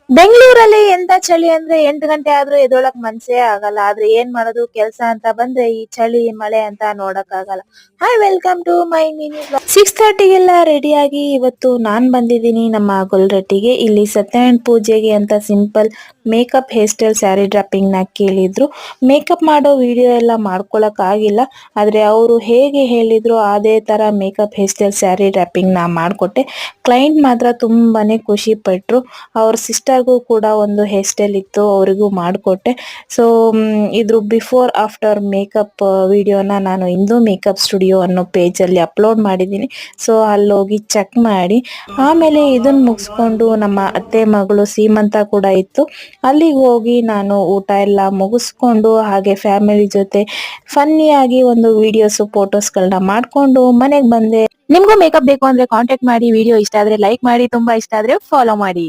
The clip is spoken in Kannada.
ಬೆಂಗಳೂರಲ್ಲಿ ಎಂತ ಚಳಿ ಅಂದ್ರೆ 8 ಗಂಟೆ ಆದ್ರೂ ಎದ್ದೊಳಕ್ ಮನ್ಸೇ ಆಗಲ್ಲ. ಆದ್ರೆ ಏನ್ ಮಾಡೋದು ಕೆಲ್ಸ ಅಂತ ಬಂದ್ರೆ ಈ ಚಳಿ ಮಳೆ ಅಂತ ನೋಡಕ್ ಆಗಲ್ಲ. Hi welcome to my mini blog. 6:30ಗೆಲ್ಲ ರೆಡಿ ಆಗಿ ಇವತ್ತು ನಾನ್ ಬಂದಿದ್ದೀನಿ ನಮ್ಮ ಗೊಲ್ರಟ್ಟಿಗೆ. ಇಲ್ಲಿ ಸತ್ಯನಾರಾಯಣ ಪೂಜೆಗೆ ಅಂತ simple makeup hair style sari dropping ನ ಕೇಳಿದ್ರು. ಮೇಕಪ್ ಮಾಡೋ ವಿಡಿಯೋ ಎಲ್ಲ ಮಾಡ್ಕೊಳಕ್ ಆಗಿಲ್ಲ. ಆದ್ರೆ ಅವರು ಹೇಗೆ ಹೇಳಿದ್ರು ಅದೇ ತರ makeup hair style sari dropping ನ ಮಾಡ್ಕೊಟ್ಟೆ. ಕ್ಲೈಂಟ್ ಮಾತ್ರ ತುಂಬಾನೇ ಖುಷಿ ಪಟ್ರು. ಅವ್ರ ಸಿಸ್ಟರ್ಗೂ ಕೂಡ ಒಂದು ಹೇರ್ ಸ್ಟೈಲ್ ಇತ್ತು, ಅವರಿಗೂ ಮಾಡಿಕೊಟ್ಟೆ. ಸೊ ಇದ್ರ ಬಿಫೋರ್ ಆಫ್ಟರ್ ಮೇಕಪ್ ವಿಡಿಯೋನ ನಾನು ಇಂದು ಮೇಕಪ್ ಸ್ಟುಡಿಯೋ ಅನ್ನೋ ಪೇಜ್ ಅಲ್ಲಿ ಅಪ್ಲೋಡ್ ಮಾಡಿದ್ದೀನಿ. ಸೊ ಅಲ್ಲಿ ಹೋಗಿ ಚೆಕ್ ಮಾಡಿ. ಆಮೇಲೆ ಇದನ್ನ ಮುಗಿಸ್ಕೊಂಡು ನಮ್ಮ ಅತ್ತೆ ಮಗಳು ಸೀಮಂತ ಕೂಡ ಇತ್ತು, ಅಲ್ಲಿಗೆ ಹೋಗಿ ನಾನು ಊಟ ಎಲ್ಲ ಮುಗಿಸ್ಕೊಂಡು ಹಾಗೆ ಫ್ಯಾಮಿಲಿ ಜೊತೆ ಫನ್ನಿ ಆಗಿ ಒಂದು ವಿಡಿಯೋಸ್ ಫೋಟೋಸ್ಗಳನ್ನ ಮಾಡ್ಕೊಂಡು ಮನೆಗೆ ಬಂದೆ. ನಿಮ್ಗೂ ಮೇಕಪ್ ಬೇಕು ಅಂದ್ರೆ ಕಾಂಟ್ಯಾಕ್ಟ್ ಮಾಡಿ. ವಿಡಿಯೋ ಇಷ್ಟ ಆದ್ರೆ ಲೈಕ್ ಮಾಡಿ, ತುಂಬಾ ಇಷ್ಟ ಆದ್ರೆ ಫಾಲೋ ಮಾಡಿ.